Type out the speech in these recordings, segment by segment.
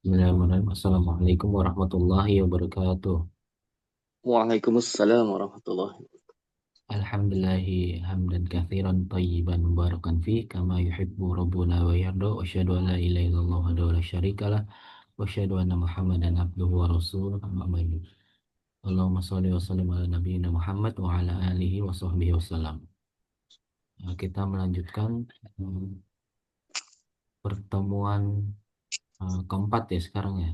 Bismillahirrahmanirrahim. Assalamualaikum warahmatullahi wabarakatuh. Waalaikumsalam warahmatullahi. Alhamdulillahi hamdan kathiran tayyiban mubarakan fi kama yuhibbu rabbuna wa yarda wa asyhadu an la ilaha illallah wahdahu la syarikalah wa asyhadu anna Muhammadan abduhu wa rasuluh amma ba'du. Allahumma shalli wa sallim ala nabiyyina Muhammad wa ala alihi wa sahbihi wasallam. Kita melanjutkan eh, pertemuan keempat ya sekarang ya.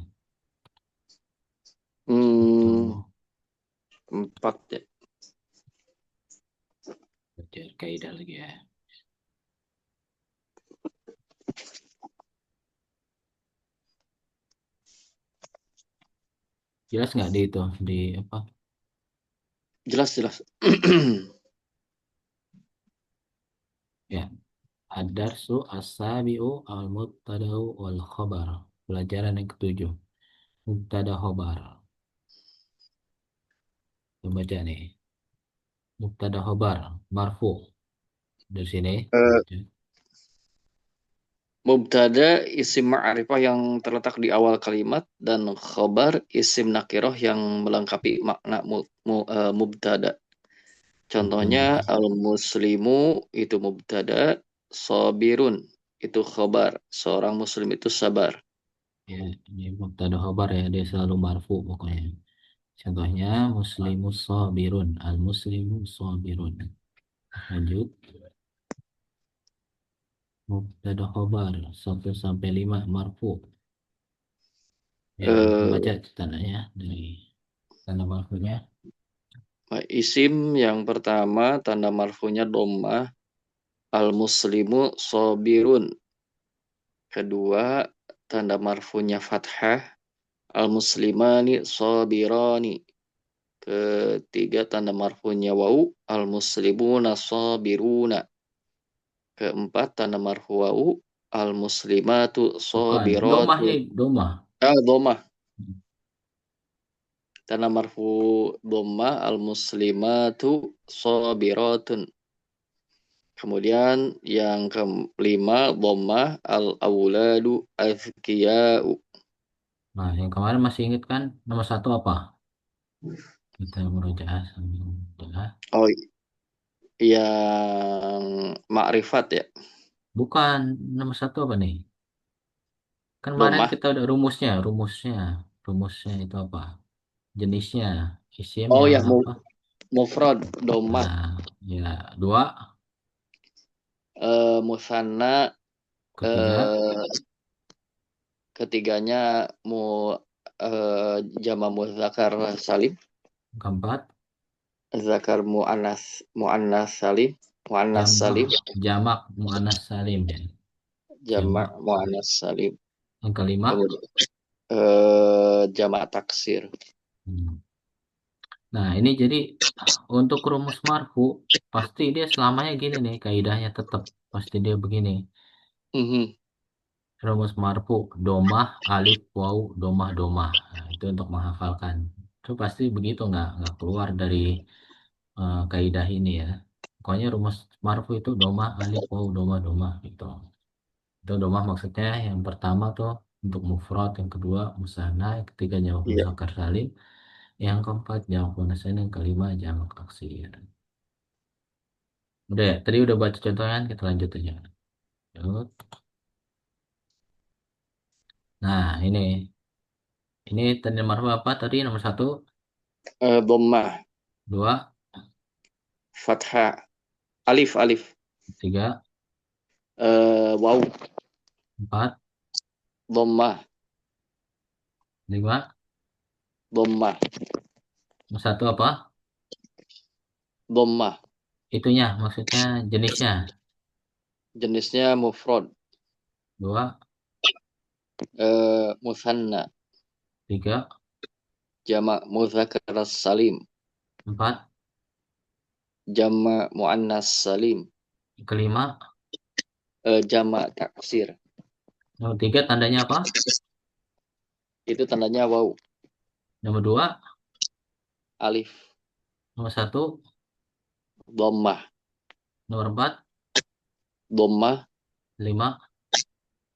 Hmm, Ketemu empat ya. belajar kaidah lagi ya. Jelas nggak di itu di apa? Jelas jelas. Ya. Ad-darsu as-sabi'u al-mubtada'u wal khabar. Pelajaran yang ketujuh. Mubtada khobar. Coba baca nih. Mubtada khobar. Marfu. Dari sini. Eh, Baca. Mubtada isim ma'rifah yang terletak di awal kalimat dan khobar isim nakirah yang melengkapi makna mubtada. Contohnya Mubtada. al-muslimu itu mubtada, sabirun itu khobar. Seorang muslim itu sabar. Ya, ini mubtada khobar ya. Dia selalu marfu pokoknya. Contohnya muslimus sabirun. Al-muslimu sabirun. Lanjut. Mubtada khobar. 1 sampai 5 marfu. Ya, antum Eh, baca tandanya dari tanda marfunya. Isim yang pertama tanda marfunya dhammah, al-muslimu sabirun. Kedua, tanda marfunya fathah, al-muslimani sabirani. Ketiga, tanda marfunya waw, al-muslimuna sabiruna. Keempat, tanda marfu waw, al-muslimatu Bukan. Domah sabiratun. nih. Domah. Dhammah. Tanda marfu dhammah, al-muslimatu sabiratun. Kemudian yang kelima, dhammah, al-auladu azkiya'u. Nah, yang kemarin masih ingat kan nomor satu apa? Kita murojaah sambil murojaah. Oh, yang makrifat ya, Bukan nomor satu apa nih? Kan kemarin domah. kita udah rumusnya itu apa? Jenisnya isim Oh yang ya, apa? mufrad, domah. Nah, ya dua, Musanna, ketiga, eh, ketiganya mu jama muzakkar salim, keempat, zakar muannas salim, muannas jamak, salim, jamak muannas salim ya. jama Jamak. muannas salim. Yang kelima, Kemudian jama taksir. hmm. Nah ini jadi untuk rumus marfu pasti dia selamanya gini nih kaidahnya tetap pasti dia begini. Mhm. Rumus marfu, domah, alif, waw, domah, domah. Nah, itu untuk menghafalkan. Itu pasti begitu nggak keluar dari kaidah ini ya. Pokoknya rumus marfu itu domah, alif, waw, domah, domah gitu. Itu domah maksudnya yang pertama tuh untuk mufrad, yang kedua musanna, yang ketiga jamak Iya. muzakkar salim, yang keempat jamak muannas salim, yang kelima jamak taksir. Udah ya, tadi udah baca contohnya, kita lanjut aja. Yuk. Nah, ini tanda marfu apa tadi nomor satu, Dhammah, dua, fathah, alif, alif. tiga, Waw, empat, dhammah, lima. dhammah, Nomor satu apa? dhammah. Itunya, maksudnya jenisnya. Jenisnya mufrad, Dua, musanna, tiga, jamak muzakkar salim, empat, jamak muannas salim, kelima. jamak taksir. Nomor tiga tandanya apa? Itu tandanya waw, Nomor dua, alif, nomor satu, dhammah, nomor empat, dhammah, lima.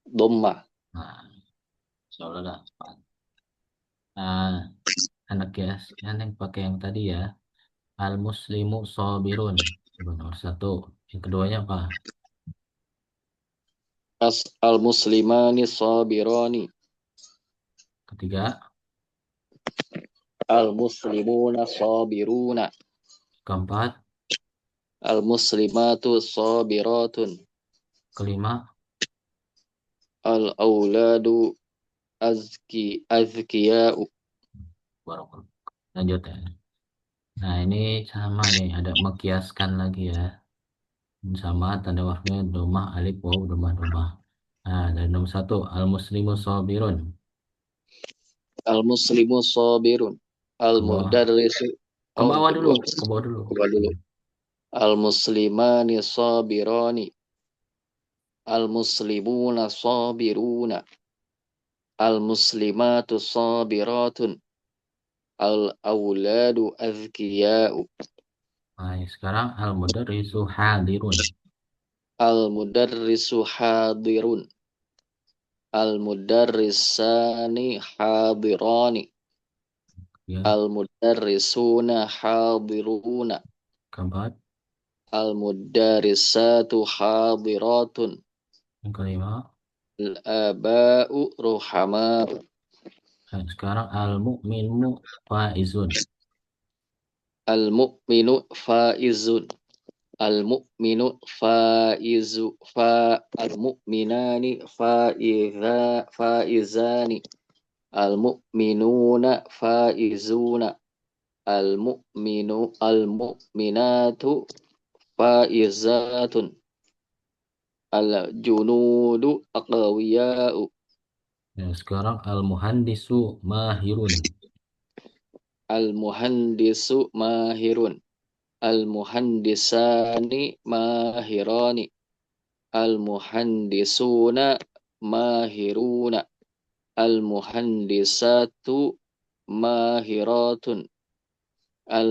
dhammah. Nah, Insyaallah dapat. Nah, anak ya, yang pakai yang tadi ya. Al muslimu sabirun. Coba nomor satu. Yang keduanya apa? Al muslimani sabirani. Ketiga, Al muslimuna sabiruna. keempat, Al muslimatu sabiratun. kelima, Al auladu azkiya'u. baru lanjut ya. Nah, ini sama nih, ada mekiaskan lagi ya. Sama tanda waktunya domah, alif, waw, domah, domah. Nah, dari nomor satu, al muslimu sabirun. Al muslimu sabirun. Al Ke bawah, mudarrisu. ke Oh, bawah dulu, kedua. ke bawah dulu. Kedua dulu. Al muslimani sabirani. Al muslimuna sabiruna. Al muslimatu sabiratun. Al auladu azkiya'u. Nah, sekarang al mudarrisu hadirun. Al mudarrisu hadirun. Al mudarrisani hadirani. Ya, Al mudarrisuna hadiruna. keempat, Al mudarrisatu hadiratun. yang kelima. Al aba'u ruhama'u. Nah, sekarang al mu'minu faizun. Al mu'minu faizun. Al mu'minu faizu fa al mu'minani faizani. Al mu'minuna faizuna. Al mu'minu al mu'minatu faizatun. Al junudu aqawiya'u. Ya, sekarang al muhandisu mahirun. Al muhandisu mahirun. Al muhandisani mahirani. Al muhandisuna mahiruna. Al muhandisatu mahiratun. Al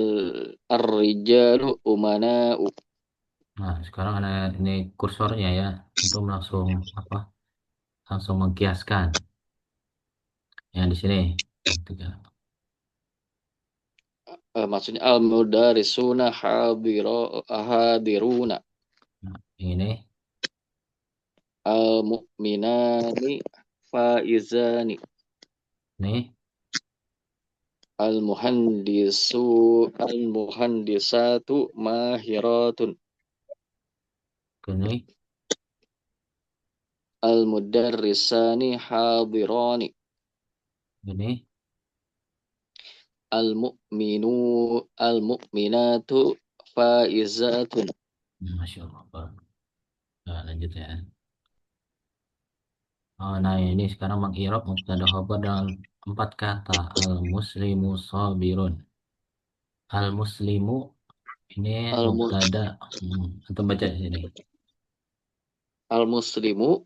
ar-rijalu umana'u. Nah, sekarang ada ini kursornya ya, untuk langsung apa? Langsung mengkiaskan. Yang di sini, yang tiga. Maksudnya al mudarisuna hadiruna. Nah, yang ini, Al mu'minani faizani. ini, Al muhandisu al muhandisatu mahiratun. ini, Al mudarrisani hadirani. ini. Al mu'minu al mu'minatu faizatun. Masya Allah. Nah, lanjut ya. Oh, nah ini sekarang mengirab mubtada khabar dengan empat kata. Al muslimu sabirun. Al muslimu ini Al mubtada. Atau baca di sini. al muslimu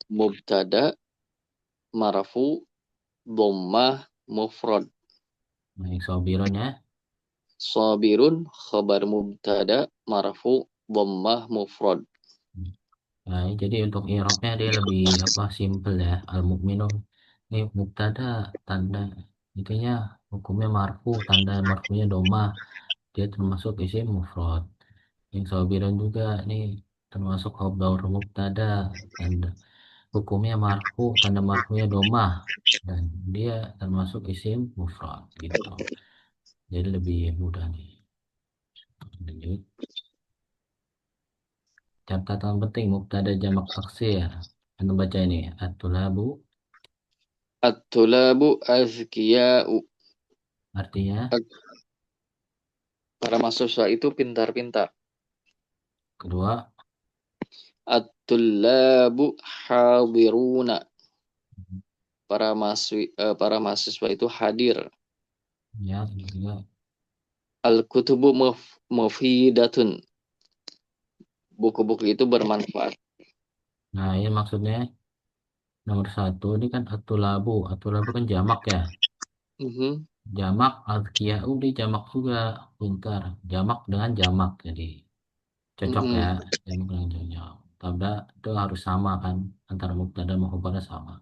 mubtada marfu dhammah mufrad. Nah, yang sabirun ya. Sabirun khabar mubtada marfu dhammah mufrad. Nah, jadi untuk i'rabnya dia lebih apa simple ya. Al mukminun ini mubtada tanda intinya hukumnya marfu, tanda marfunya domah, dia termasuk isim mufrad. Yang sabirun juga nih termasuk khabar mubtada, tanda hukumnya marfu, tanda marfunya domah, dan dia termasuk isim mufrad gitu. Jadi lebih mudah nih. Lanjut. Catatan penting mubtada jamak taksir. Anda baca ini at-tulabu At-tulabu azkiya'u. artinya Para mahasiswa itu pintar-pintar. kedua, At-tulabu hadiruna. Para mahasiswa itu hadir. ya yang ketiga. Al-kutubu mufidatun. Buku-buku itu bermanfaat. Nah ini maksudnya nomor satu ini kan atulabu kan jamak ya, Mhm, jamak azkiyau di jamak juga pintar, jamak dengan jamak jadi cocok ya, mhm. jamak dengan jamak tabda itu harus sama kan antara mubtada sama khabarnya sama.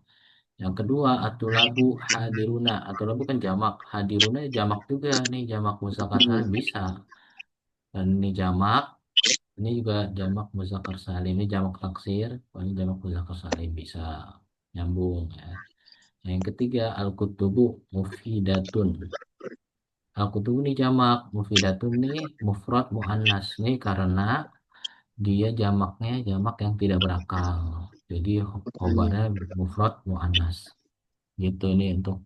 Yang kedua, atulabu hadiruna. Atulabu kan jamak. Hadiruna jamak juga nih, jamak muzakkar salim Hmm. bisa. Dan ini jamak, ini juga jamak muzakkar salim. Ini jamak taksir, ini jamak muzakkar salim bisa nyambung ya. Nah, yang ketiga, al-kutubu mufidatun. Al-kutubu ini jamak, mufidatun nih mufrad muannas nih karena dia jamaknya jamak yang tidak berakal. Jadi Hmm. khobarnya mufrad muannas. Gitu ini untuk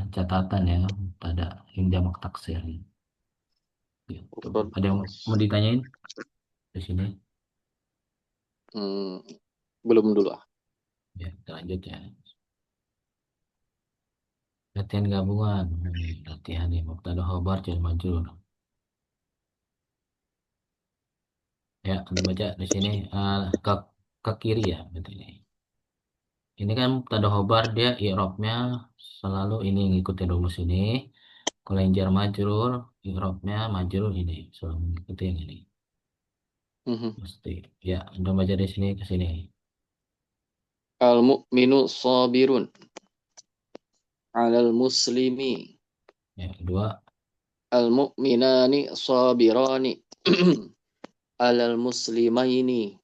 catatan ya pada yang jamak taksir gitu. Mufrad Ada yang muannas. mau ditanyain di sini? Hmm. Belum dulu ah. Ya, kita lanjut ya. Latihan gabungan. Ini latihan nih mubtada khobar jar majrur. Ya, kita baca di sini ke kiri ya berarti ini. Ini kan mubtada khobar dia i'rabnya selalu ini ngikutin rumus ini. Kalau yang jar majrur, i'rabnya majrur ini selalu mengikuti yang ini. Mhm. Mesti. Ya, udah baca di sini ke sini. Al-mu'minu sabirun 'alal muslimi. Ya, kedua. Al-mu'minani sabirani 'alal muslimaini.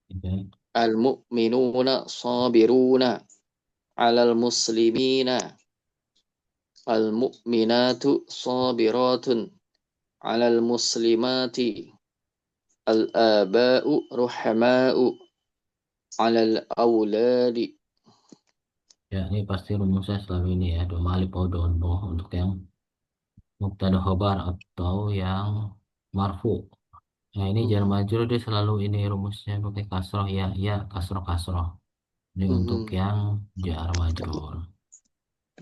Tiga. Al-mu'minuna sabiruna 'alal muslimina. Al-mu'minatu sabiratun 'alal muslimati. Al-aba'u ruhama'u 'alal auladi. Ya, ini pasti rumusnya selalu ini ya, dua malib atau dono untuk yang mubtada khobar atau yang marfu. Nah, ini jar Mhm. majrur dia selalu ini rumusnya pakai kasroh ya, ya kasroh kasroh. Ini untuk Mhm. yang jar majrur.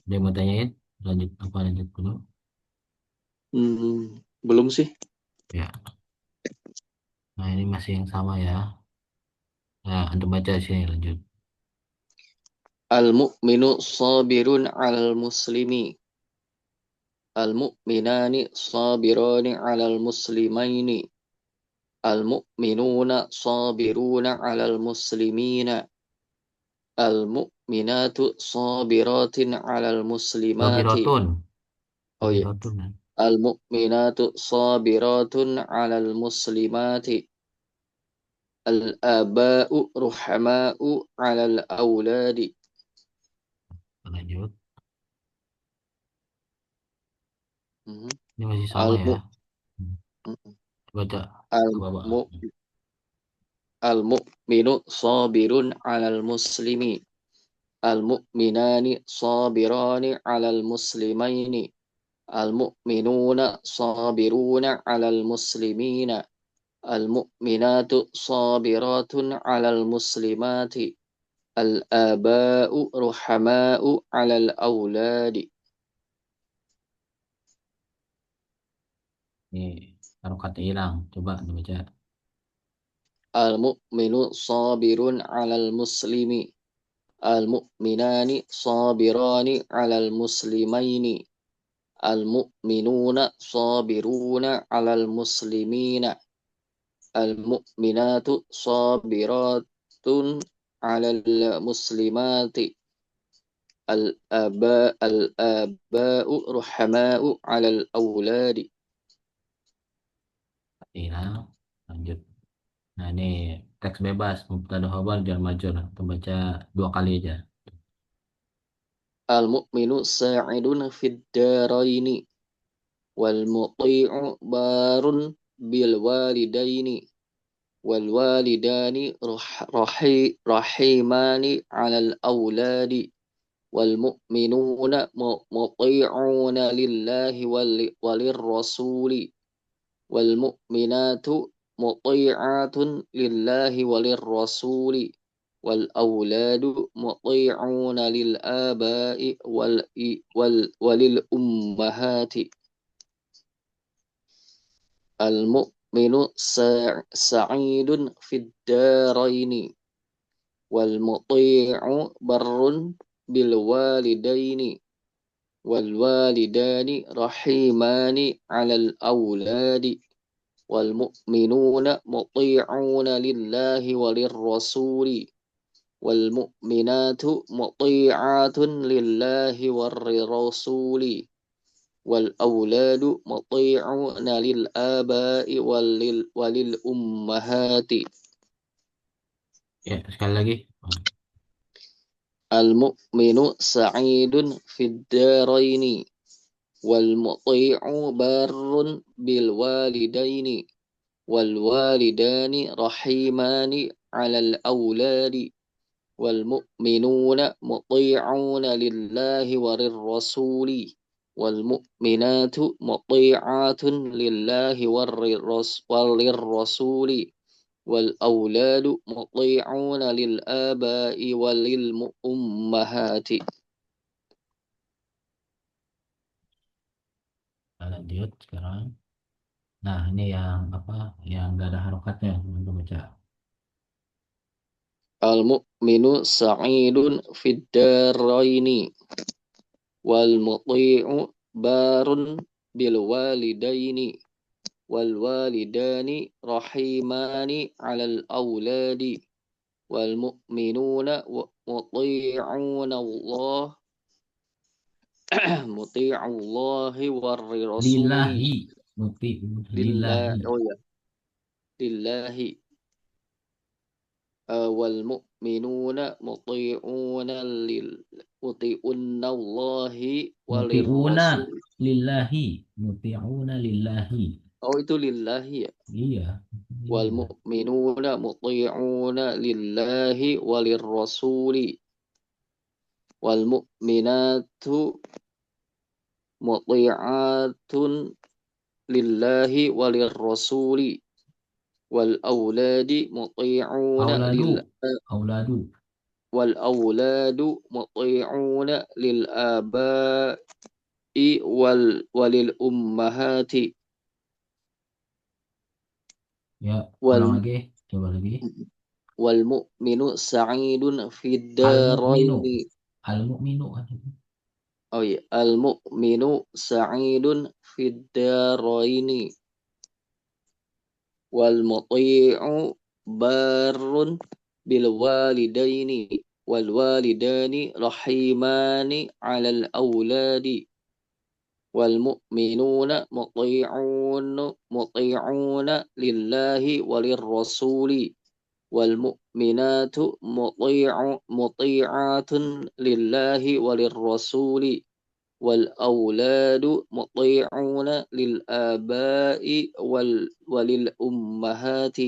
Dia mau tanyain, lanjut apa lanjut dulu? Hmm, belum sih. Ya, nah ini masih yang sama ya. Nah, untuk baca sini lanjut. Al-mu'minu sabirun 'alal muslimi. Al-mu'minani sabirani 'alal muslimaini. Al-mu'minuna sabiruna 'alal muslimina. Al-mu'minatu sabiratin 'alal muslimati. Sabirotun, Oh iya. sabirotun ya. Al-mu'minatu sabiratun 'alal muslimati. Al-aba'u ruhama'u 'alal auladi. Lanjut. Mhm. Ini masih sama ya. Al-mu Hmm. Baca ke bawah. al-mu Al-mu'minu sabirun 'alal muslimi. Al-mu'minani sabirani 'alal muslimaini. Al-mu'minuna sabiruna 'alal muslimina. Al-mu'minatu sabiratun 'alal muslimati. Al-aba'u ruhama'u 'alal auladi. Ini harokat hilang. Coba dibaca. Al-mu'minu sabirun 'alal muslimi. Al-mu'minani sabirani 'alal muslimaini. Al-mu'minuna sabiruna 'alal muslimina. Al-mu'minatu sabiratun 'alal muslimati. Al-aba'u ruhama'u 'alal auladi. Hilang. Lanjut. Nah, ini teks bebas, mubtada khabar jar majrur. Kita baca dua kali aja. Al-mu'minu sa'idun fid daraini wal muti'u barun bil walidaini. والوالدان رحيمان على الأولاد. والمؤمنون مطيعون لله وللرسول. والمؤمنات مطيعات لله وللرسول. والأولاد مطيعون للآباء وللأمهات. المؤمن سعيد في الدارين والمطيع بر بالوالدين. والوالدان رحيمان على الأولاد. والمؤمنون مطيعون لله وللرسول. والمؤمنات مطيعات لله والرسول والأولاد مطيعون للآباء وللأمهات. Ya, sekali lagi. المؤمن سعيد في الدارين والمطيع بار بالوالدين والوالدان رحيمان على الأولاد والمؤمنون مطيعون لله وللرسول والمؤمنات مطيعات لله وللرسول والأولاد مطيعون للآباء وللأمهات. Nah, lanjut sekarang. Nah, ini yang apa? Yang nggak ada harokatnya untuk baca. المؤمن سعيد في الدارين والمطيع بار بالوالدين والوالدان رحيمان على الأولاد والمؤمنون مطيعون الله مطيع الله والرسول Lillahi. Muti. لله Lillahi. oh ya لله والمؤمنون مطيعون الله Muti'una وللرسول. lillahi. Muti'una lillahi. Oh itu lillahi ya. Iya. Lillah. والمؤمنون مطيعون لله وللرسول والمؤمنات مطيعات لله وللرسول والأولاد مطيعون Auladu. Auladu. والأولاد مطيعون للآباء وللأمهات Ya, ulang وال lagi. Coba lagi. والمؤمن سعيد في Al-mu'minu. الدارين. Al-mu'minu. Oh ya, المؤمن سعيد في الدارين والمطيع بار بالوالدين والوالدان رحيمان على الأولاد والمؤمنون مطيعون لله وللرسول والمؤمنات مطيعات لله وللرسول والأولاد مطيعون للآباء وللأمهات.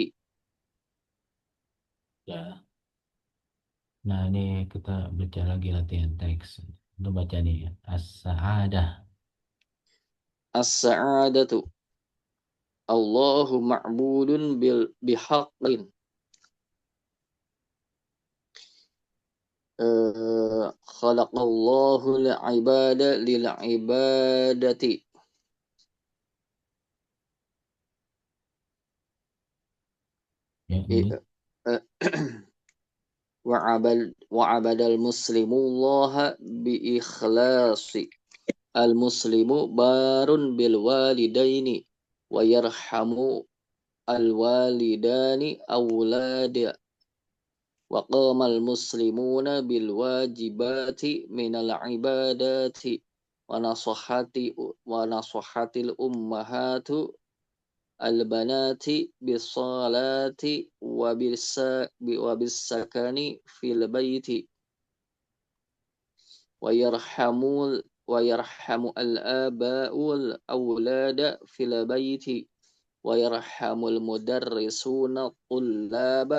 Ya. Nah, ini kita baca lagi latihan teks. Untuk baca nih. As-sa'adah. السعادة الله معبود بحق خلق الله العباد للعبادة Ya, lanjut. وعبد المسلم الله بإخلاص. المسلم بار بالوالدين ويرحم الوالدان أولاد. وقام المسلمون بالواجبات من العبادات ونصحت الأمهات البنات بالصلاة وبالسكن في البيت. ويرحم الآباء الأولاد في البيت. ويرحم المدرسون الطلاب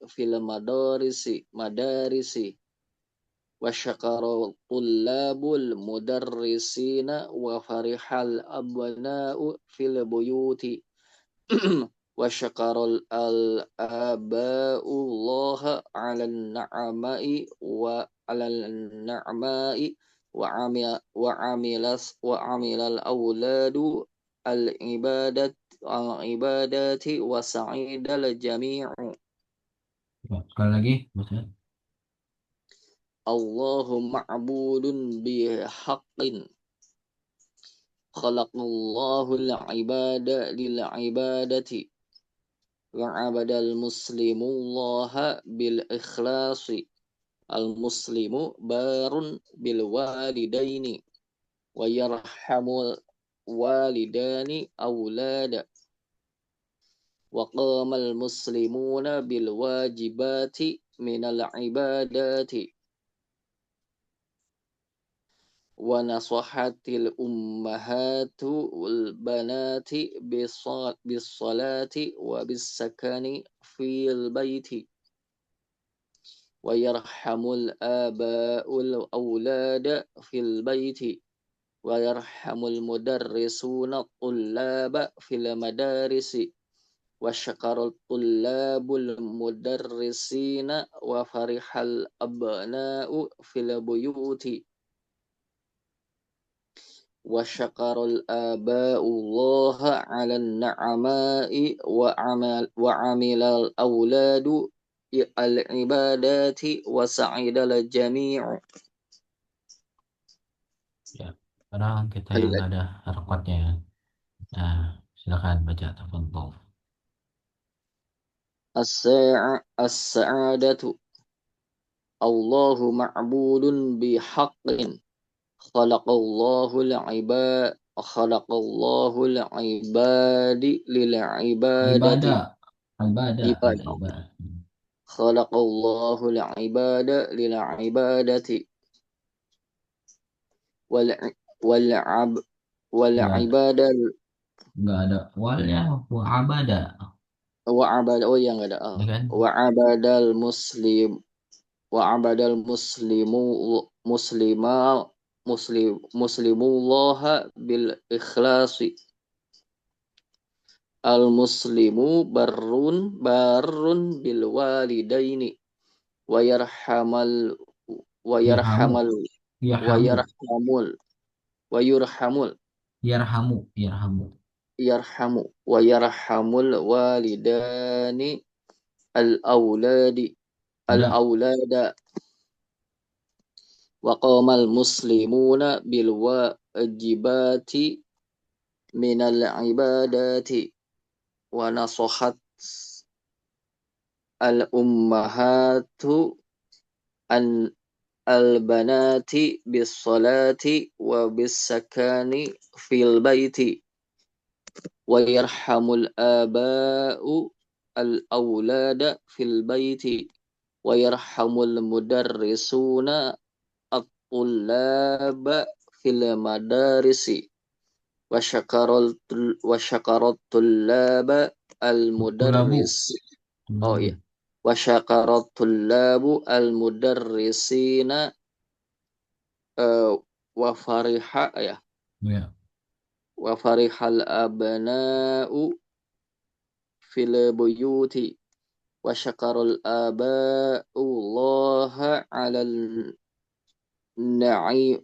في المدارس. وشكر الطلاب المدرسين وفرح الأبناء في البيوت. وشكر الآباء الله على النعماء وعمل الأولاد العبادات وسعيد الجميع. Ya, sekali lagi. Baca. الله معبود بحق خلق الله العباد للعبادة وعبد المسلم الله بالإخلاص al-muslimu barun bil walidaini wa yarhamul walidani aulada wa qamal muslimuna bil wajibati minal ibadati wa nasahatil ummahatu wal banati bis salati wa bis sakani fil baiti wa yarhamul aba'ul aulada fil baiti wa yarhamul mudarrisuna tullaba fil madarisi wa syakarul tullabul mudarrisina wa farihal abna'u fil buyuti wa syakarul aba'ullaha 'alan na'ama'i wa amilal auladu al ibadati wa sa'idal jami'u. Ya, sekarang kita yang nggak ada harokatnya ya. Nah, silakan baca tafadhol. As-sa'adatu Allahu ma'budun bihaqqin khalaqallahu al-ibadi lil ibadati Ibadah, ibadah, bukan ibadah ibadah. khalaqallahu al-ibada lil ibadati wal wal ab wal Enggak, ibadah enggak ada walnya, wa abada, wa abada oh yang ada ya kan? wa abadal muslim wa abadal muslima muslimullah bil ikhlasi al muslimu barrun bil walidaini wa yarhamal wa Yarhamu, yarhamal wa yarhamu, yarhamul wa yurhamul yarhamu, yarhamu. yarhamu wa yarhamul walidani al auladi al Enggak, aulada wa qamal muslimuna bil wajibati minal ibadati wa nasohat al ummahatu an al banati bis salati wa bis sakani fil baiti wa yarhamul aba'u al aulada fil baiti wa yarhamul mudarrisuna at-tullaba fil madarisi wa syakarat tullaba al tulabu, mudarris oh tulabu. iya wa syakarat tullabu al mudarrisina wa fariha ya Ya, wa farihal abna'u fil buyuti wa syakarul aba'u Allah 'alal na'i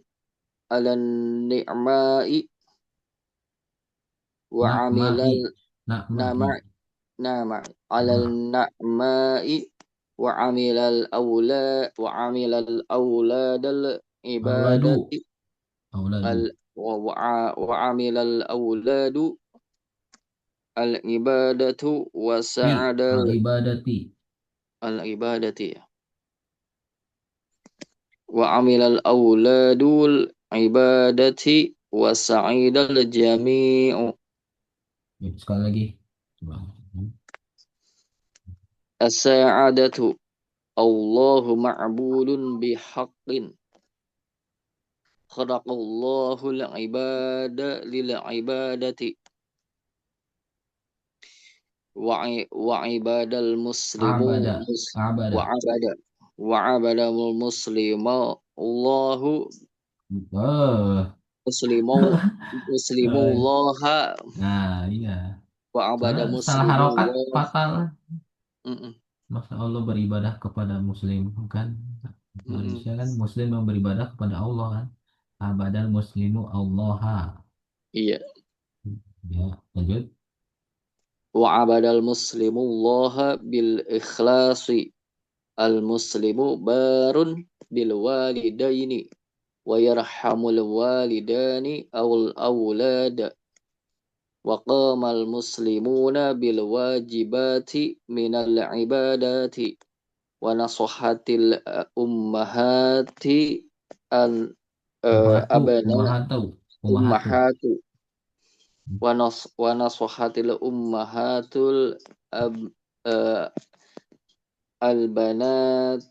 'alan ni'ma'i wa nakmai, amilal nama nakmai. nama 'alal Nah, na'ma'i wa amilal auladal auladu, ibadati auladu. al wa amilal auladu al ibadatu wa Fil sa'adal al ibadati. al ibadati wa amilal auladul ibadati wa sa'idal jami'u. Ya, sekali lagi. Coba. As-sa'adatu Allahu ma'budun bihaqqin khalaqallahu al-ibada lil ibadati wa ibadal muslimu Abada, wa abada. abada wa abadal muslima Allahu Oh. muslimu muslimullaha Nah, iya. wa abada Soalnya salah harokat muslimullah. fatal. Mm-mm, Masa Allah beribadah kepada Muslim kan? mm-mm. Harusnya kan Muslim yang beribadah kepada Allah kan? Abadal muslimu Allah. Iya. Ya, lanjut. Wa abadal muslimullaha bil ikhlasi al muslimu barun bil walidaini wa yarhamul walidani awul awlada wa qamal muslimuna bil wajibati minal ibadati wa nasohatil ummahati al Ummahatu, abana ummahatu, ummahatu. ummahatu wa nasohatil ummahatul ab, eh, albanat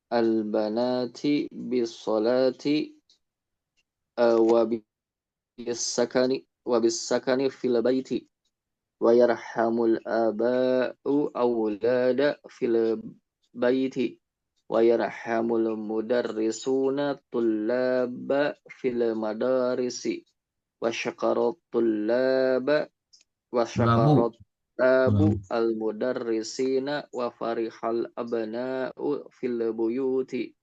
albanati bisolati wa bisakani fil baiti wa yarhamul aba'u awlada fil baiti wa yarhamul mudarrisuna tullaba fil madarisi wa syakarat tullaba wa Tulabu, syakarat tabu tulabu. al mudarrisina wa farihal abna'u fil buyuti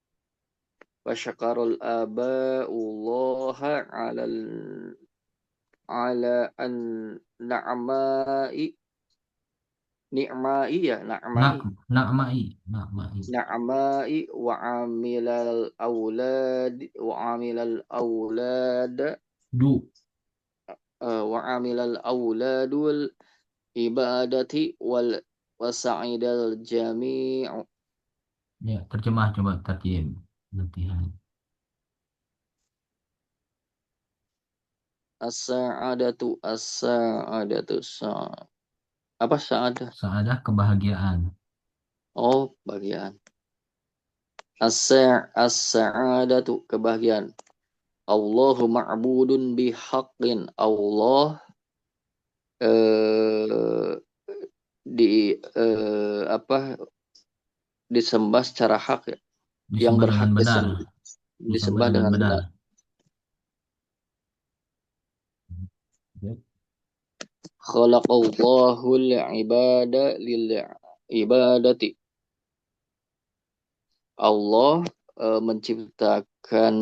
wa syakarul aba'u Allah ala an na'mai ni'mai ya Nak, na'mai nakmai, nakmai. na'mai wa amilal aulad Du, wa amilal auladul ibadati wasa'idal jami'u ya terjemah coba terjem. Latihan. as-sa'adatu apa sa'adah Saadah kebahagiaan. oh bagian as-sa'adatu kebahagiaan Allahu ma'budun bihaqqin Allah eh, apa disembah secara hak ya yang Disembah berhak dengan benar. Disembah disembah dengan dengan benar. benar Ya, khalaqallahul ibada lil ibadati Allah menciptakan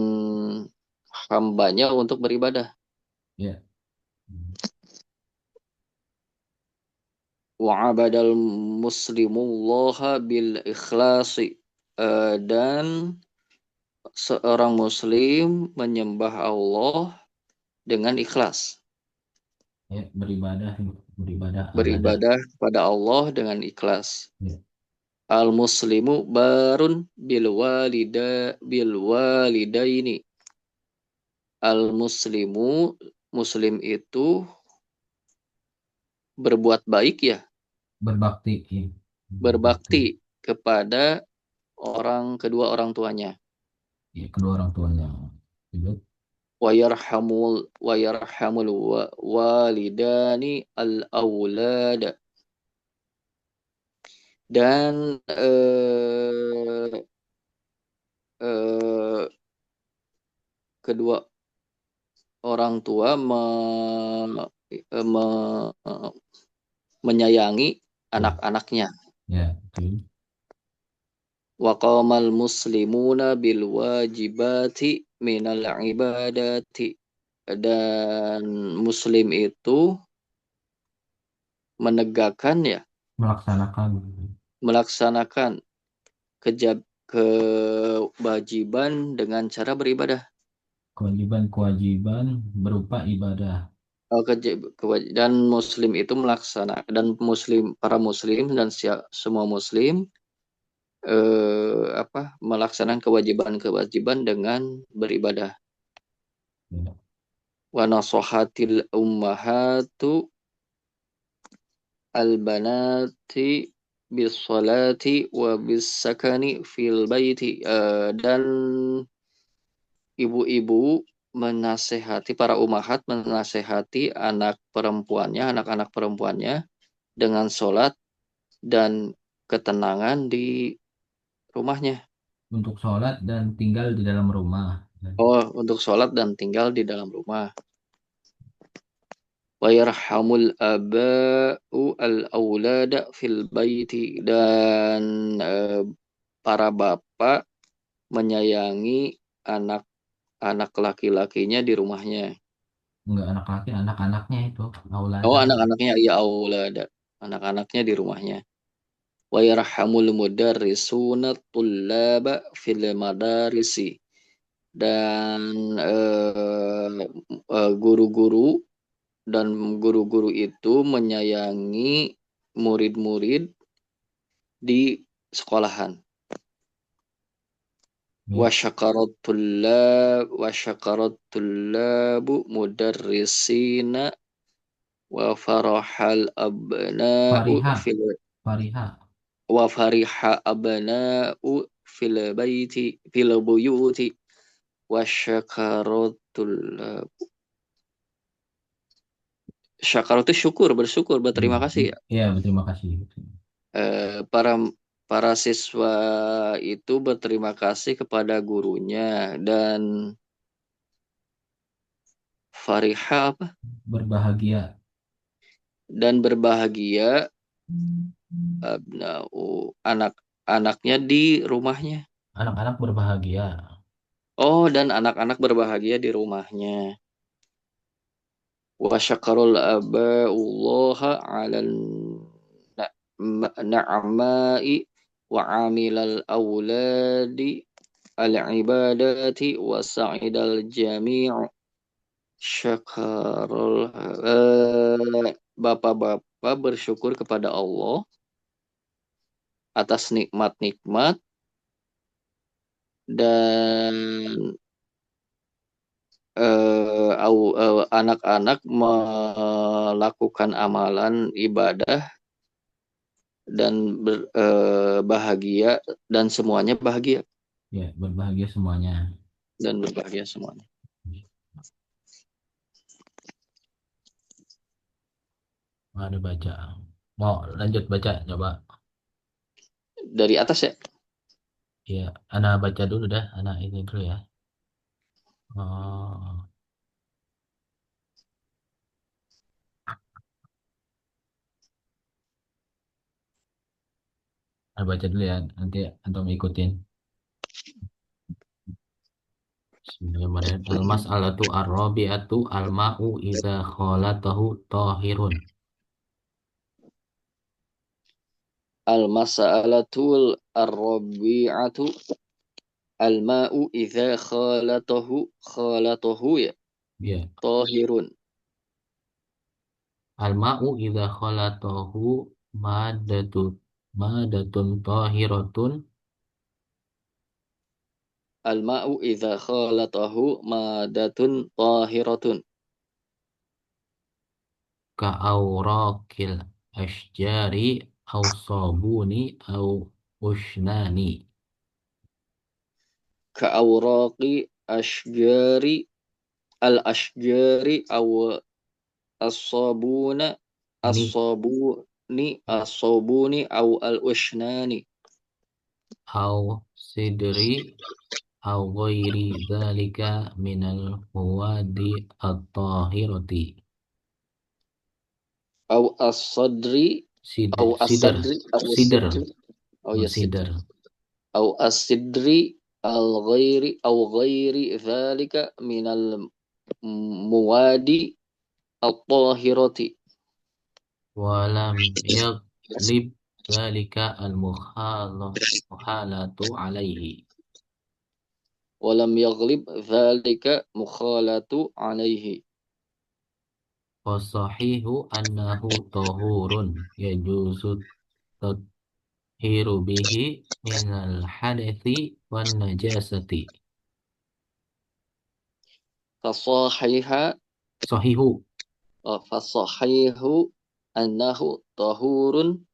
hambanya untuk beribadah ya. wa abadal muslimullaha bil ikhlasi dan seorang muslim menyembah Allah dengan ikhlas Ya, beribadah, beribadah abada. beribadah kepada Allah dengan ikhlas Ya, al muslimu barun bil walidaini al muslimu muslim itu berbuat baik ya berbakti, ya. Berbakti. berbakti kepada kedua orang tuanya Ya, kedua orang tuanya. Ya, wa yarhamul walidani al aulada dan kedua orang tua menyayangi ya, anak-anaknya. ya, betul. Wa qamal muslimuna bil wajibati minal ibadati dan muslim itu menegakkan ya Melaksanakan melaksanakan kewajiban dengan cara beribadah. kewajiban-kewajiban berupa ibadah Dan muslim itu melaksanakan dan para muslim dan semua muslim melaksanakan kewajiban-kewajiban dengan beribadah. ya. Wa nasohatil ummahatu albanati bis salati wa bis sakani fil baiti dan ibu-ibu menasehati para umahat menasehati anak-anak perempuannya dengan sholat dan ketenangan di rumahnya. Untuk sholat dan tinggal di dalam rumah. Ya, Oh, untuk sholat dan tinggal di dalam rumah. Wa yarhamul aba'u al-aulada fil baiti dan para bapak menyayangi anak-anak laki-lakinya di rumahnya. enggak anak laki, anak-anaknya itu Oh, aulada. anak-anaknya ya aulada. Anak-anaknya di rumahnya. Wa yarhamul mudarrisuna tullaba fil madarisi dan guru-guru dan guru-guru itu menyayangi murid-murid di sekolahan. Ya. Wa syakarat tullabu mudarrisina wa farahal abna'u Fariha. fil Fariha. wa fariha abna'u fil baiti fil buyuti wa syakarat tullabu. Syakar itu syukur, bersyukur, berterima kasih ya. Ya, berterima kasih. Para para siswa itu berterima kasih kepada gurunya dan fariha apa? Berbahagia. Dan berbahagia abna'u anak-anaknya di rumahnya. Anak-anak berbahagia. Oh, dan anak-anak berbahagia di rumahnya. Wa syakarul aba'ullaha 'alan na'amai wa 'amilal auladi al-ibadati wa sa'idal jami'u syakarul bapak-bapak bersyukur kepada Allah atas nikmat-nikmat dan anak-anak melakukan amalan ibadah dan bahagia dan semuanya bahagia Ya, berbahagia semuanya. dan berbahagia semuanya. Ada baca. Mau lanjut baca, coba. Dari atas ya. Ya, anak baca dulu dah. Anak ini dulu ya. Oh, anak baca dulu ya. Nanti antum ikutin. Bismillahirrahmanirrahim. Al-mas'alatu ar-rabi'atu al-ma'u idza khalatahu tahirun. Al-mas'alatul ar-rabi'atu al-ma'u idza khalatahu ya Ya. tahirun. Al-ma'u idza khalatahu madatun madatun tahiratun Al-ma'u idza khalatahu madatun tahiratun. ka'aurakil asjari au sabuni au usnani. Ka'awraqi ashjari al-ashjari aw as-sabuna Ni as-sabuni aw al-ushnani au sidri au ghairi dzalika minal huwadi at-tahirati. aw as-sadri aw Sidr, as-sadri aw sidr, as-sidri aw oh, as-sidri sidr. aw as-sidri al-ghairi dzalika minal muwadi at-tahirati Walam yaglib dzalika al-mukhalatu alaihi. walam yaghlib dzalika mukhalatu alaihi. Wasahihu annahu tahurun yajuzu tathiru bihi minal hadathi wan najasati. Fasahiha Sahihu. fasahihu annahu tahurun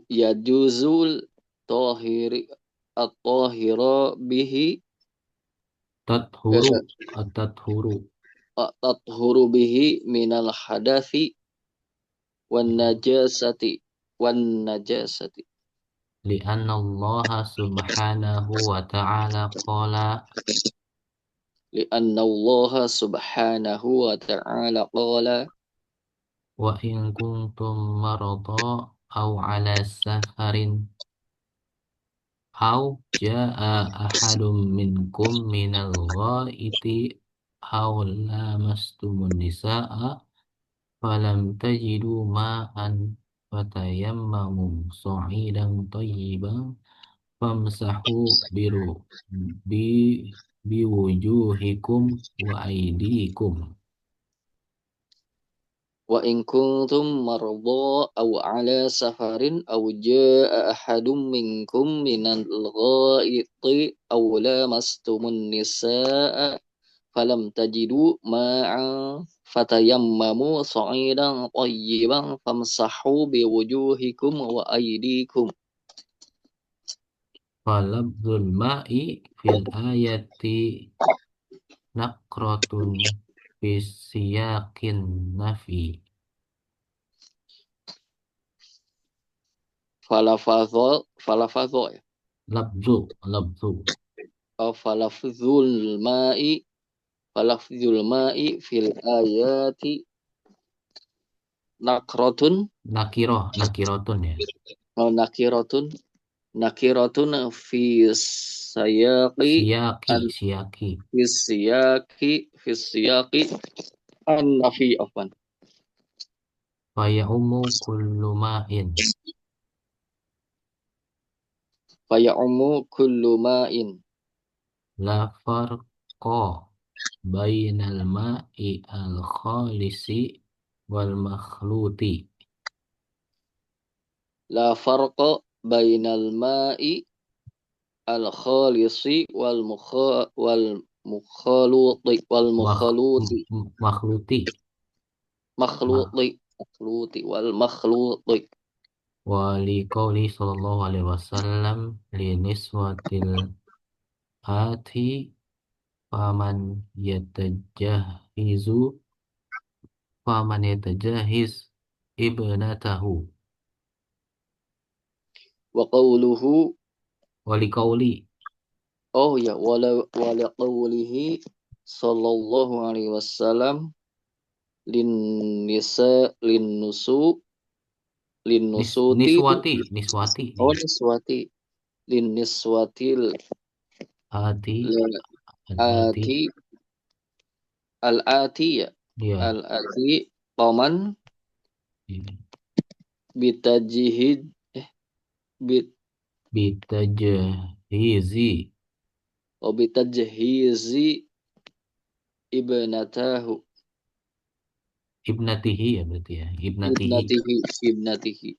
yajuzul tahiri at-tahira bihi Tathuru. At-tathuru. tathuru bihi minal hadathi wan najasati wan najasati Lianna Allah subhanahu wa ta'ala qala lianna Allah subhanahu wa ta'ala qala wa in kuntum marada aw ala safarin aw jaa ahadum minkum minal ghaiti aw lamastumun nisaa falam tajidu ma'an fatayammamu sa'idan tayyiban famsahu bi biwujuhikum wa aydikum. Wa in kuntum marda aw ala safarin aw jaa ahadum minkum minal ghaiti aw lamastumun nisaa falam tajidu ma'an fatayammamu sa'idan tayyiban famsahu biwujuhikum wa aydikum. Falabdul ma'i fil ayati nakrotun fisiyakin nafi. Falafadho ya. Labzu. Aw falafzul ma'i fil ayati nakrotun Nakirotun ya. nakiratun nakiratun fi sayaqi an Siyaki. fi siyaqi an nafi afwan. Fayaumu kullu ma'in. Fayaumu kullu ma'in. La farqa bainal ma'i al-khalisi wal makhluti. La farqa bainal ma'i al khalisi Makh, wal makhluti. Ma, wal makhluti. wali qauli sallallahu alaihi wasallam li niswatil ati faman yatajahizu faman yatajahiz ibnatahu. Wa qawluhu, Wali qauli oh ya, wala qawlihi sallallahu alaihi wasallam lin nisa lin nusuti niswati oh nih. niswati lin niswatil Ati ati ati al ati ya dia al ati paman bitajihid bit bitajahizi bitajhizi ibnatahu ibnatihi ya berarti ya ibnatihi ibnatihi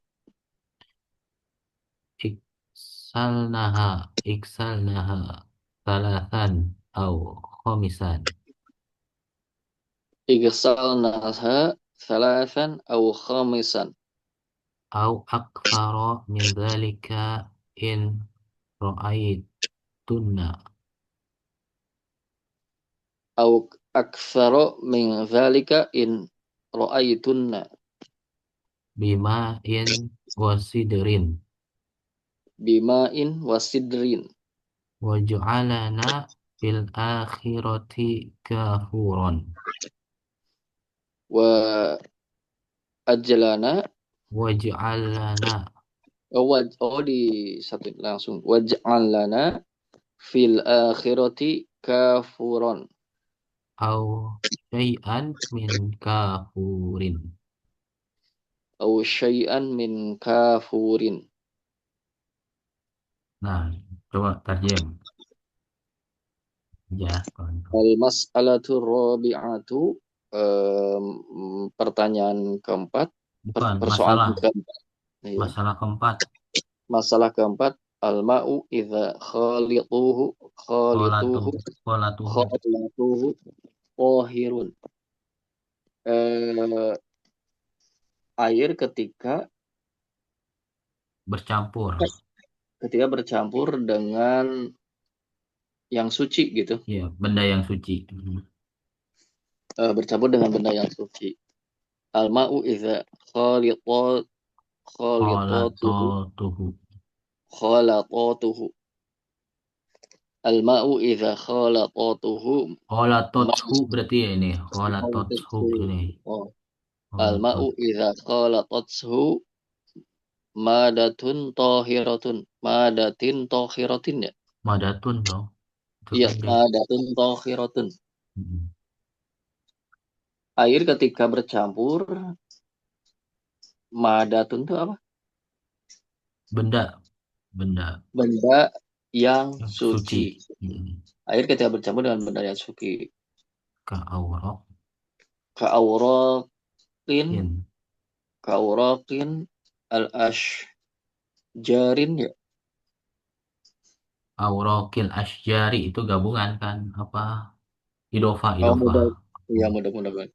iksalnaha iksalnaha talatan au khomisan igsalnaha thalathan aw khamisan au akthara min dzalika in ra'aitunna aw aktsara min dzalika in ra'aitunna bima in wasidrin bima'in wasidrin waj'alana fil akhirati kafuron wa ajlana waj'alana di satu langsung waj'alana fil akhirati kafuron au syai'an min kafurin. aw syai'an min kafurin. Nah, coba tarjem ya kawan. Al mas'alatu rabi'atu, pertanyaan keempat, Bukan persoalan masalah keempat. Iya. masalah keempat. Masalah keempat, al-ma'u idza khalituhu Kolatu khalituhu kolatuhu khalatuhu tahirun. Eh, air bercampur. ketika bercampur dengan yang suci gitu. Ya, benda yang suci. Bercampur dengan benda yang suci. Al-ma'u idza khalituhu Kolatatuhu. khalatatuhu. Al-ma'u idza khalatatuhu Kolatothu berarti ya ini. Kolatothu ini. oh, al-ma'u Kolatot. idza khalatathu madatin tahiratin ya. Madatun dong. Itu Iya, kan dia. madatun tahiratun. Mm. Air ketika bercampur, madatun itu apa? Benda. Benda Benda yang yang suci. suci. Air ketika bercampur dengan benda yang suci. Ka aurok. Ka aurat Kin. kauraqin al-ashjarin ya. Aurokil Ashjari itu gabungan kan? Apa? Idofa, Oh idofa. mudah, ya Hmm. mudah-mudah banget.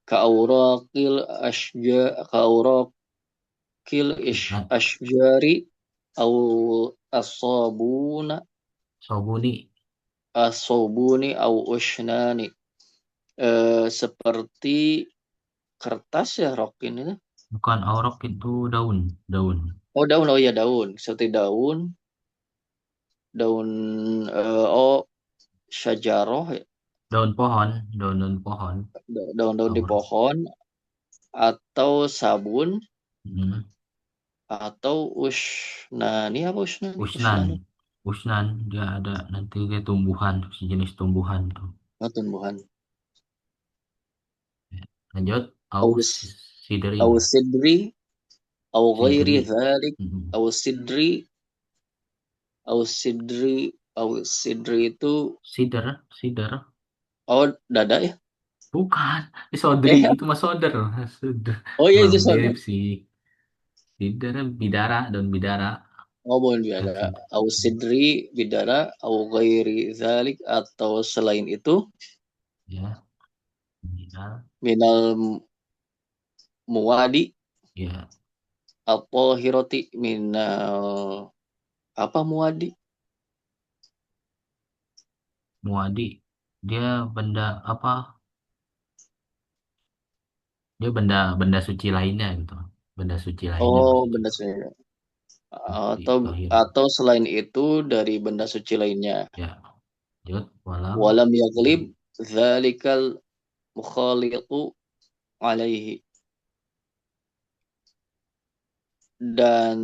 Kauraqil Nah, ashjari au asabuna Sobuni. asobuni au ushnani. Seperti kertas ya rokin itu. Bukan aurok itu daun. Daun. Oh daun, oh ya daun. Seperti daun, daun oh syajaroh ya. Daun pohon. Daun-daun pohon. Daun-daun di Aurok. pohon atau sabun Hmm. atau usnani apa usnani? Usnan. Usnani. Usnan. Dia ada nanti dia tumbuhan. Sejenis tumbuhan tuh. Oh, tumbuhan. Ya. Lanjut. Aus Sidrin. au sidri au ghairi Sidri. dzalik Hmm. au sidri au sidri itu Sider. Sider. oh dada ya. Bukan. Sodri. Itu mah soder. Soder. Oh iya Emang itu mirip saudara. sih. Sider. Bidara. Daun bidara. Oh boleh Kan biada. sider. Au sidri bidara au ghairi dzalik atau selain itu Ya. Ya. minal muwadi Ya. atau hiroti minal apa muwadi. Muadi. Dia benda apa? Dia benda benda suci lainnya gitu. Benda suci lainnya Oh maksudnya. benda suci Suci atau tohir. selain itu dari benda suci lainnya. Ya. Jod. Walam. Walam yaglib dzalikal mukhalitu alaihi, dan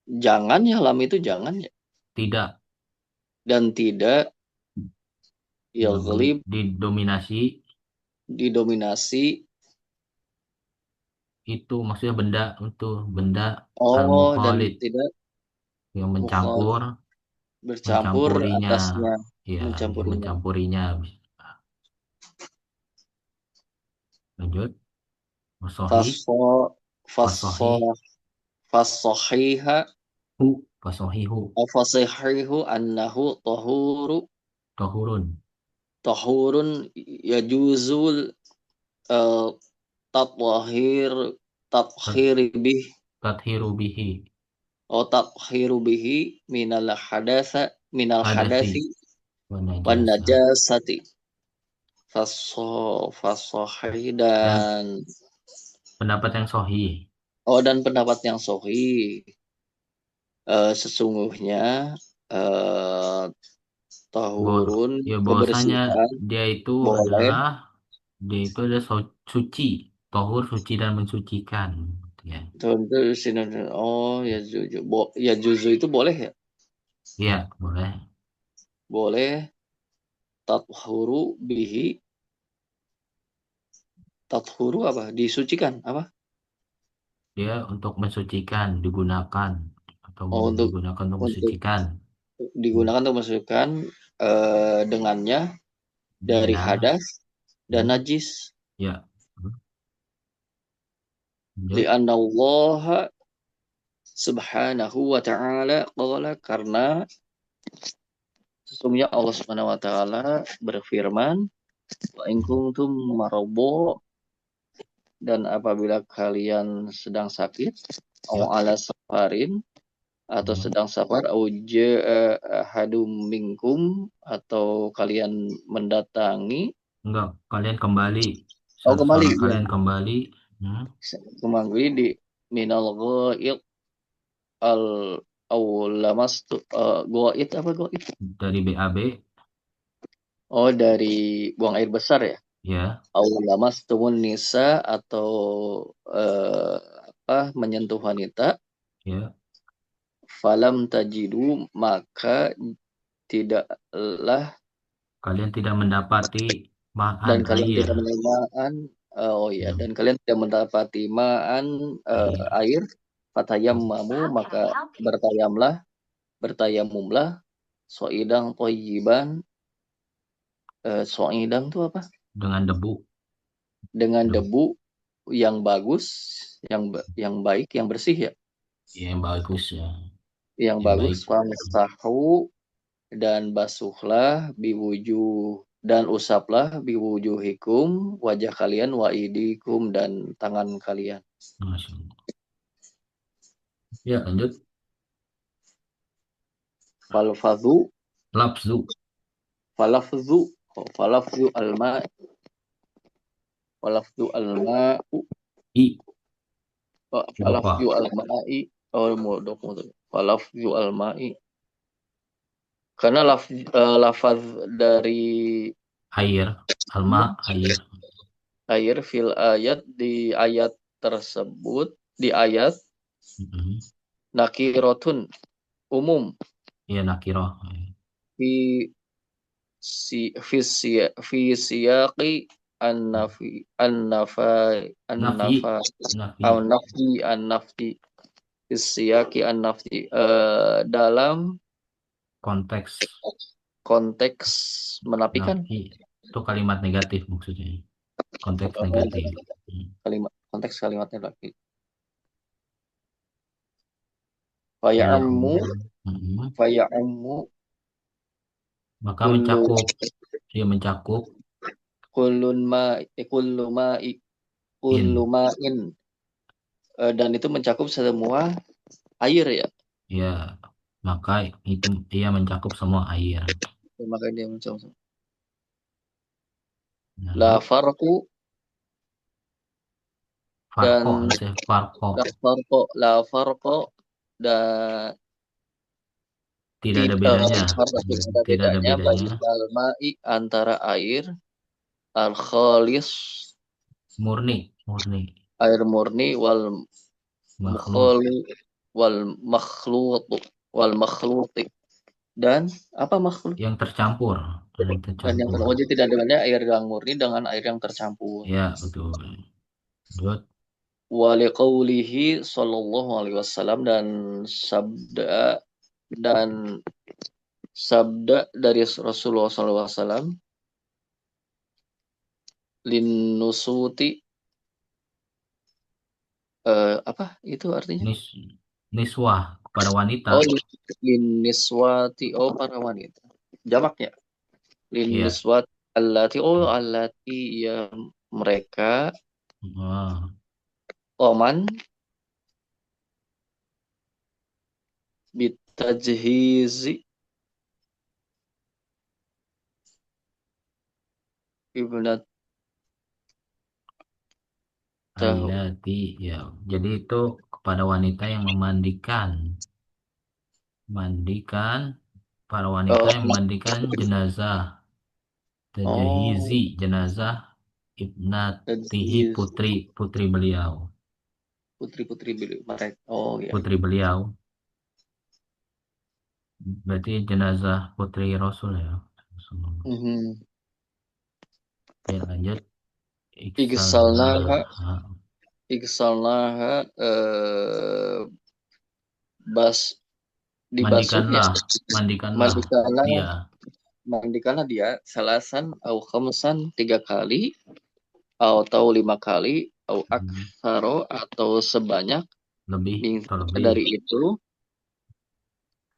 jangan ya lam itu jangan ya, Tidak. dan tidak Yaglib. yaglib Didominasi. didominasi. Itu maksudnya benda untuk benda Oh dan al-mukhalid tidak yang mencampur, mukhalif bercampur mencampurinya. atasnya, Ya, yang mencampurinya. mencampurinya. Lanjut. Wasohi. Faso faso Wasohi. fasohiha Hu. Wasohihu. fasihihu annahu Tohurun. tahurun yajuzul uh, tathhir tathhir bih Tathiru bihi. atau tathhiru bihi minal Hadasi. hadasi Wa wan najasa. najasati. Fasohi Yang dan pendapat yang sahih. dan pendapat yang sahih, sesungguhnya eh, Bo, tahurun ya bahwasanya kebersihan dia itu boleh. adalah dia itu ada suci, tohur suci dan mensucikan. Ya, Tentu sini oh ya juzu ya juzu itu boleh ya, ya boleh. boleh. Tathuru bihi, tathuru apa disucikan apa, Dia untuk mensucikan digunakan atau oh digunakan untuk untuk mensucikan. Hmm. digunakan untuk masukkan dengannya dari Minal. hadas dan Hmm. najis. Ya. Hmm. Lanjut. Li'anna Allah subhanahu wa ta'ala qala, karena sesungguhnya Allah subhanahu wa ta'ala berfirman, wa in kuntum marabo, dan apabila kalian sedang sakit, Ya. au ala safarin, atau Hmm. sedang safar, au ja'a ahadum minkum, atau kalian mendatangi, Enggak, kalian kembali. oh Salah kembali seorang ya, kalian kembali. Hmm. kembali di minal ghaid al au lamastu ghaid apa ghaid, Dari BAB. oh dari buang air besar ya. Ya. Au lamastumun nisa, atau eh, menyentuh wanita, Ya. falam tajidu, maka tidaklah, Kalian tidak mendapati makan dan kalian air. tidak menemaan, oh ya, Ya, dan kalian tidak mendapati maan air. air, Hmm. fatayammamu, maka bertayamlah, bertayamumlah, soidang toyiban, soidang itu apa? Dengan debu. dengan Debu. debu yang bagus, yang baik, yang bersih ya, Ya, yang bagus ya. yang Yang bagus. baik. Famsahu dan basuhlah biwujuh dan usaplah biwujuhikum wajah kalian wa idikum dan tangan kalian. Masya Allah. Ya, lanjut. Falfadhu Lapsu. falafzu falafzu alma falafzu alma I. falafzu Idofa. alma'i oh mudok mudok falafzu alma'i karena lafaz dari Air. Alma. Air. air fil ayat di ayat tersebut di ayat Mhm. nakirotun umum Iya, nakiroh. fi fi siyaqi an-nafi an-nafa an-nafa Nafi. au Nafi. nafi an-nafi fi siyaqi an-nafi dalam Konteks konteks menafikan nafi. Itu kalimat negatif maksudnya. Konteks negatif. Hmm. kalimat konteks kalimatnya lagi Faya fayammu umum. Mhm. fayammu Maka kullu mencakup. Dia mencakup kullun ma kullu ma kullu in. ma'in dan itu mencakup semua air ya. Ya, maka itu ia mencakup semua air. Maka dia mencakup la Lanjut. farqu Farko. dan Harusnya farko. la farqo dan Tidak ada bedanya. tidak ada Tidak ada bedanya bedanya. bagi ma'i antara air al khalis Murni. Murni. air murni wal Makhluk. mukhali wal makhlut wal makhluti dan apa makhluk Yang tercampur. Dan yang dan yang tercampur. terwujud tidak ada bedanya air yang murni dengan air yang tercampur. Ya, betul. Lanjut. Waliqaulihi sallallahu alaihi wasallam dan sabda dari Rasulullah sallallahu alaihi wasallam nusuti apa itu artinya? Nis, niswah kepada wanita. Oh niswati oh para wanita. Jamaknya Ya. niswat allati ya mereka Ah, oman bitajhizi ibnat tahu. allati ya. Jadi itu kepada wanita yang memandikan, mandikan para wanita Oh, yang memandikan jenazah, tajahizi oh jenazah ibnatihi tajhiz putri putri beliau, putri-putri mereka. Oh ya. putri beliau. Berarti jenazah putri Rasul ya. Mhm. Ya, lanjut. Iksalnaha Iksalnaha. iksalnaha bas dibasuhnya Mandikanlah, mandikanlah mandikanlah dia. mandikanlah dia salasan au khamsan 3 kali atau 5 kali au Hmm, aksaro atau sebanyak lebih atau lebih. dari itu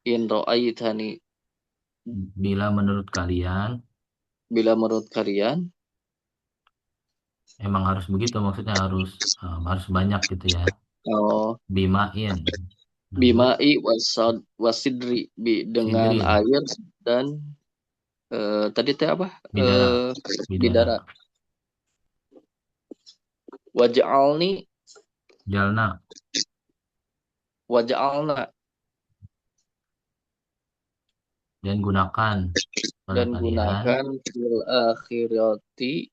in ro'aitani Bila menurut kalian bila menurut kalian emang harus begitu, maksudnya harus harus banyak gitu ya. oh, Bimain. Lanjut. bimai wasidri dengan Sidrin. air dan tadi teh apa Bidara. Bidara. bidara waj'alni Jalna. waj'alna Dan gunakan oleh dan kalian. gunakan fil akhirati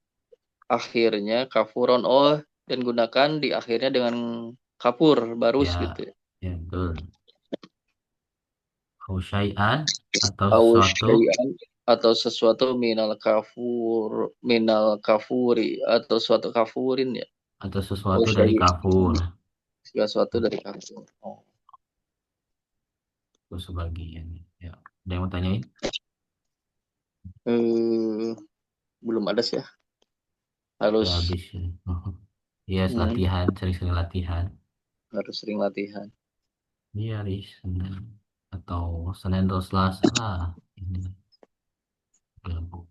akhirnya kafuron dan gunakan di akhirnya dengan kapur barus gitu Ya. ya. Ya, betul. Husyai'an atau Au sesuatu. syai'an atau sesuatu minal kafuri atau suatu kafurin ya. Atau Au sesuatu dari syai' kafur. sesuatu dari kafur. Oh. Itu sebagian. Ya. Ada yang mau tanyain? Eh, belum ada sih ya. Harus udah habis ya. Iya, hmm, latihan, sering-sering latihan. harus sering latihan. Iya, Riz, Senin atau Senin atau Selasa lah. Ini gabung.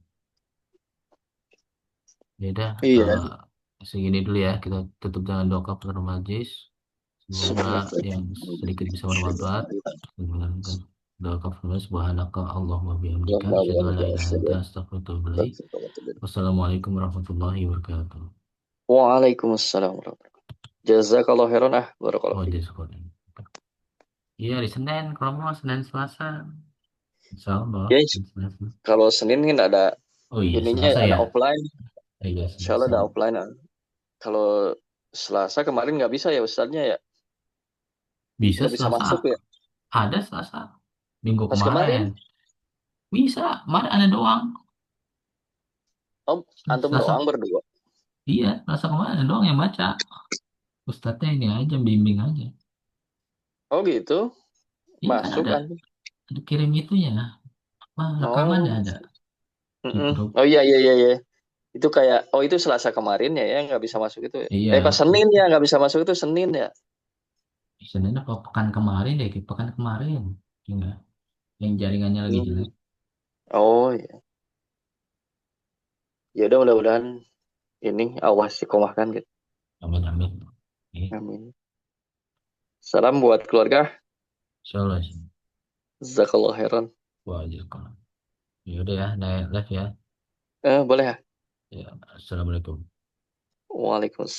Ya udah, Iya, segini dulu ya. Kita tutup dengan doa kafaratul majlis. Semoga yang sedikit bisa bermanfaat. Menjalankan doa kafaratul majlis. Subhanaka Allahumma bihamdika. Asyhadu an la ilaha illa anta astaghfiruka wa atubu ilaik. Wassalamualaikum warahmatullahi wabarakatuh. Waalaikumsalam warahmatullahi wabarakatuh. Jazakallah khairan barakallahu Oh, fiik. di sekolah. Iya, di Senin. Kalau mau Senin Selasa. Insya Allah. Ya, Senin Selasa. kalau Senin kan ada Oh iya, ininya Selasa ada ya. offline. Iya, Insya Allah Selasa. ada offline. Kalau Selasa kemarin nggak bisa ya Ustadznya ya, Bisa nggak bisa Selasa. masuk ya. Ada Selasa. Minggu Pas kemarin. kemarin, Bisa. Kemarin ada doang. Om antum doang Selasa. berdua. Iya, Selasa kemarin ada doang yang baca. Ustadznya ini aja, bimbing aja. Oh gitu, Iya kan masuk ada. antum. Ada kirim itunya. Wah, rekamannya Oh, ada di mm-mm. grup. Oh iya iya iya iya. Itu kayak, oh itu Selasa kemarin ya, ya nggak bisa masuk itu ya. Pas Iya, Senin ya nggak bisa masuk itu Senin ya. Senin apa pekan kemarin deh, pekan kemarin. Enggak, yang jaringannya lagi Hmm. jelek. Oh iya. Ya udah mudah-mudahan ini awas dikomahkan gitu. Amin, amin. Oke, Amin. Salam buat keluarga. insyaallah sih. Jazakallah khairan. Wajar kalau. Ya udah ya, live ya. Boleh ya? Ya, assalamualaikum. Waalaikumsalam.